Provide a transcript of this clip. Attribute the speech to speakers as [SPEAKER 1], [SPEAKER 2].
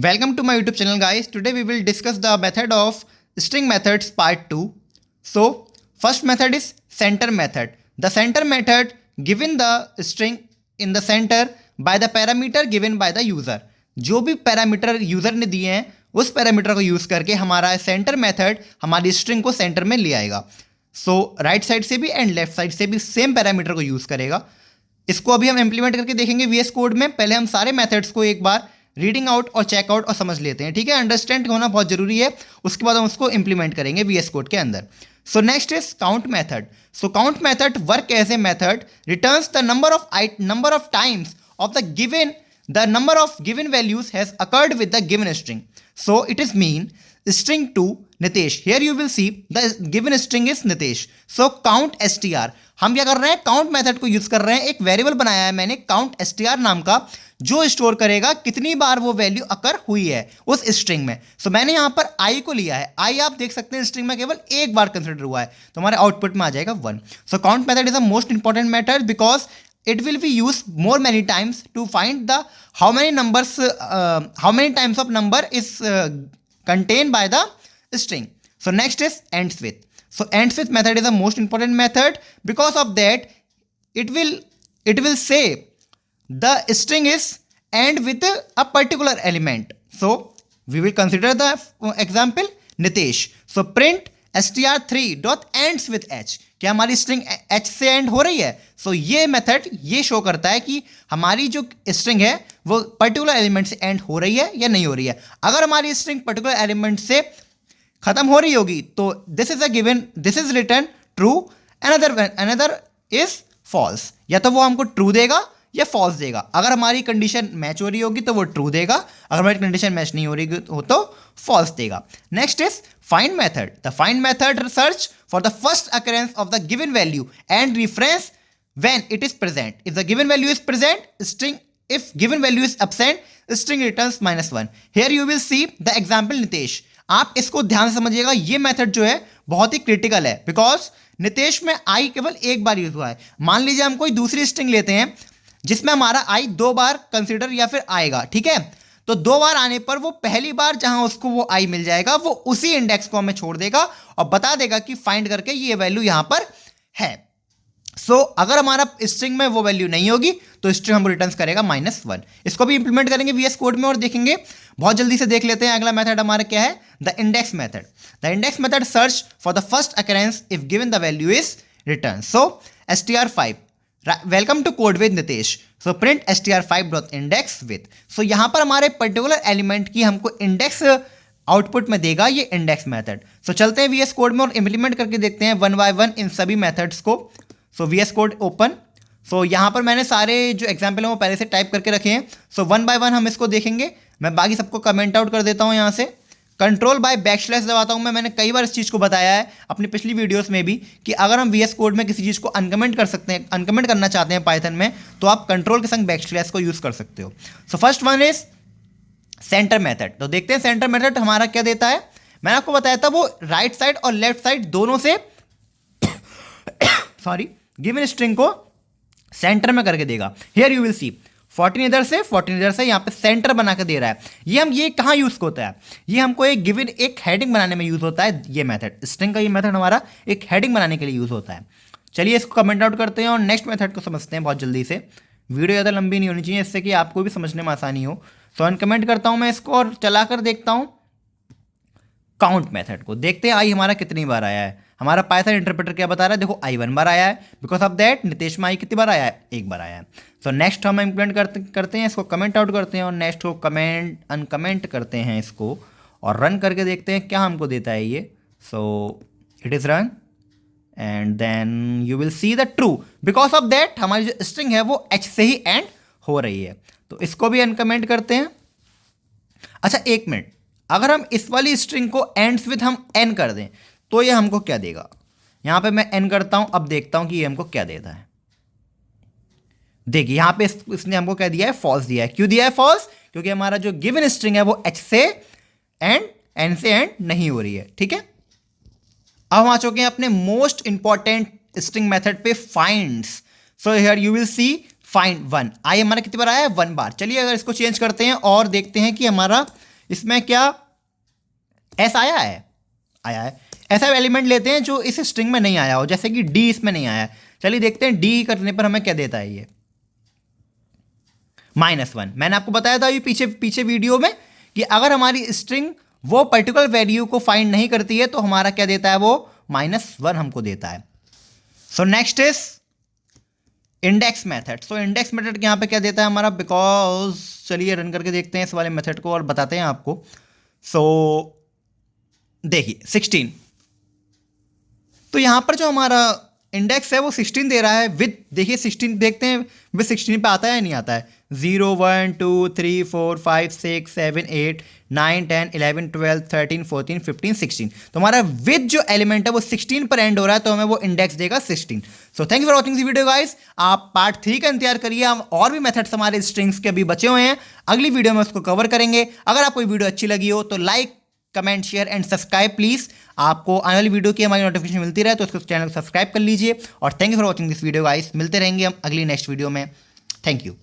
[SPEAKER 1] Welcome to my YouTube channel, guys. Today we will discuss the method of string methods part 2. So first method is center method. The center method given the string in the center by the parameter given by the user. जो भी parameter user ने दिए हैं उस parameter को use करके हमारा centre method हमारी स्ट्रिंग को सेंटर में ले आएगा. सो राइट साइड से भी एंड लेफ्ट साइड से भी सेम पैरामीटर को यूज करेगा. इसको अभी हम इंप्लीमेंट करके देखेंगे VS कोड में. पहले हम सारे मेथड्स को एक बार रीडिंग आउट और चेकआउट और समझ लेते हैं. ठीक है, अंडरस्टैंड होना बहुत जरूरी है. उसके बाद हम उसको इंप्लीमेंट करेंगे VS कोड के अंदर. So next is count method. So count method work as a method returns the number of times of the given the number of given values has occurred with the given string. So it is mean string to Nitesh. Here you will see the given string is Nitesh. So count str. हम क्या कर रहे हैं, count method को use कर रहे हैं. एक वेरिएबल बनाया है मैंने काउंट str नाम का, जो स्टोर करेगा कितनी बार वो वैल्यू अकर हुई है उस स्ट्रिंग में. सो मैंने यहां पर i को लिया है. i आप देख सकते हैं स्ट्रिंग में केवल एक बार कंसिडर हुआ है, तो हमारे आउटपुट में आ जाएगा 1. So count method is a most important method because it will be used more many times to find the how many times of number is contained by the string. So next is ends with. So ends with method is the most important method because of that it will say the string is end with a particular element. So we will consider the example Nitesh. So print str3 dot ends with h. क्या हमारी string h से and हो रही है? सो ये method ये show करता है कि हमारी जो स्ट्रिंग है वो पर्टिकुलर एलिमेंट से एंड हो रही है या नहीं हो रही है. अगर हमारी स्ट्रिंग पर्टिकुलर एलिमेंट से खत्म हो रही होगी तो this is return true, another is false. या तो वो हमको ट्रू देगा या फॉल्स देगा. अगर हमारी कंडीशन मैच हो रही होगी तो वो ट्रू देगा, अगर हमारी कंडीशन मैच नहीं हो रही हो तो फॉल्स देगा. Next is find method. The find method search for the first occurrence of the given value and reference when it is present. If the given value is present, string. If given value is absent, string returns -1. Here you will see the example Nitesh. आप इसको ध्यान से समझिएगा. ये method जो है बहुत ही critical है बिकॉज नितेश में आई केवल एक बार यूज हुआ है. मान लीजिए हम कोई दूसरी स्ट्रिंग लेते हैं जिसमें हमारा आई 2 बार कंसिडर या फिर आएगा. ठीक है, तो 2 बार आने पर वो पहली बार जहां उसको वो आई मिल जाएगा वो उसी इंडेक्स को हमें छोड़ देगा और बता देगा कि फाइंड करके ये वैल्यू यहां पर है. सो अगर हमारा स्ट्रिंग में वो वैल्यू नहीं होगी तो स्ट्रिंग हमको रिटर्न करेगा -1. इसको भी इंप्लीमेंट करेंगे VS कोड में और देखेंगे. बहुत जल्दी से देख लेते हैं. अगला मेथड हमारा क्या है, the index method. The index method search for the first occurrence if given the value is return. So str5 welcome to code with Nitesh. So print str5 dot index with. So यहां पर हमारे particular element की हमको index output में देगा ये index method. सो चलते हैं VS कोड में और इंप्लीमेंट करके देखते हैं 1 by 1 इन सभी मेथड्स को. सो VS कोड ओपन. सो यहाँ पर मैंने सारे जो एग्जाम्पल हैं वो पहले से टाइप करके रखे हैं. सो 1 by 1 हम इसको देखेंगे. मैं बाकी सबको कमेंट आउट कर देता हूँ यहाँ से. कंट्रोल बाय बैकस्लैश दबाता हूँ. मैंने कई बार इस चीज़ को बताया है अपनी पिछली वीडियोस में भी कि अगर हम VS कोड में किसी चीज़ को अनकमेंट कर सकते हैं, अनकमेंट करना चाहते हैं पाइथन में, तो आप कंट्रोल के संग बैकस्लैश को यूज़ कर सकते हो. So first one is centre method. तो देखते हैं सेंटर मेथड हमारा क्या देता है. मैंने आपको बताया था वो राइट साइड और लेफ्ट साइड दोनों से सॉरी गिवन स्ट्रिंग को सेंटर में करके देगा. हियर यू विल सी 14 इधर से यहाँ पे सेंटर बना के दे रहा है. ये कहाँ यूज होता है, ये हमको एक गिवन एक हेडिंग बनाने में यूज होता है. ये मेथड स्ट्रिंग का ये मेथड हमारा एक हेडिंग बनाने के लिए यूज होता है. चलिए इसको कमेंट आउट करते हैं और नेक्स्ट मेथड को समझते हैं बहुत जल्दी से. वीडियो ज़्यादा लंबी नहीं होनी चाहिए इससे कि आपको भी समझने में आसानी हो. सो अनकमेंट करता हूँ मैं इसको और चलाकर देखता हूँ काउंट मेथड को. देखते हैं आई हमारा कितनी बार आया है. हमारा पाइथन इंटरप्रेटर क्या बता रहा है, देखो आई 1 बार आया है. बिकॉज ऑफ दैट नितेश में आई कितनी बार आया है, 1 बार आया है. सो नेक्स्ट हम इम्प्लीमेंट करते हैं इसको कमेंट आउट करते हैं और नेक्स्ट को कमेंट अनकमेंट करते हैं इसको और रन करके देखते हैं क्या हमको देता है ये. So it is run and then you will see the true. Because of that हमारी जो स्ट्रिंग है वो h से ही एंड हो रही है. तो इसको भी अनकमेंट करते हैं. अच्छा एक मिनट, अगर हम इस वाली स्ट्रिंग को एंड्स विथ हम n कर दें तो ये हमको क्या देगा. यहां पे मैं n करता हूं, अब देखता हूं कि ये हमको क्या देता है. देखिए यहां पे इसने हमको क्या दिया है, फॉल्स दिया है. क्यों दिया है फॉल्स, क्योंकि हमारा जो गिवन स्ट्रिंग है वो h से एंड n से एंड नहीं हो रही है. ठीक है, अब हम आ चुके हैं अपने मोस्ट इंपॉर्टेंट स्ट्रिंग मेथड पे, finds. So here you will C find 1. आई हमारा कितनी बार आया है, 1 बार. चलिए अगर इसको चेंज करते हैं और देखते हैं कि हमारा इसमें क्या एस आया है। ऐसा एलिमेंट लेते हैं जो इस स्ट्रिंग में नहीं आया हो, जैसे कि डी इसमें नहीं आया है। चलिए देखते हैं डी करने पर हमें क्या देता है ये -1। मैंने आपको बताया था ये पीछे वीडियो में कि अगर हमारी स्ट्रिंग वो पर्टिकुलर वैल्यू को फाइंड नहीं करती है तो हमारा क्या देता है, वो -1 हमको देता है। सो next is index method. So index method यहाँ पे क्या देता है हमारा, बिकॉज चलिए रन करके देखते हैं इस वाले मेथड को और बताते हैं आपको। सो देखिए 16, तो यहाँ पर जो हमारा इंडेक्स है वो 16 दे रहा है विद, देखिए 16 देखते हैं विद 16 पे आता है या नहीं आता है। 0 1 2 3 4 5 6 7 8 9 10 11 12 13 14 15 16, तो हमारा विद जो एलिमेंट है वो 16 पर एंड हो रहा है, तो हमें वो इंडेक्स देगा 16। So thank you for watching this video guys. आप पार्ट 3 का इंतजार करिए, हम और भी मेथड्स हमारे स्ट्रिंग्स के अभी बचे हुए हैं, अगली वीडियो में उसको कवर करेंगे। अगर आपको वीडियो अच्छी लगी हो तो like, comment, share and subscribe please. आपको आने वाली वीडियो की हमारी नोटिफिकेशन मिलती रहे तो इसको चैनल को सब्सक्राइब कर लीजिए। और thank you for watching this video guys, मिलते रहेंगे हम अगली नेक्स्ट वीडियो में। Thank you.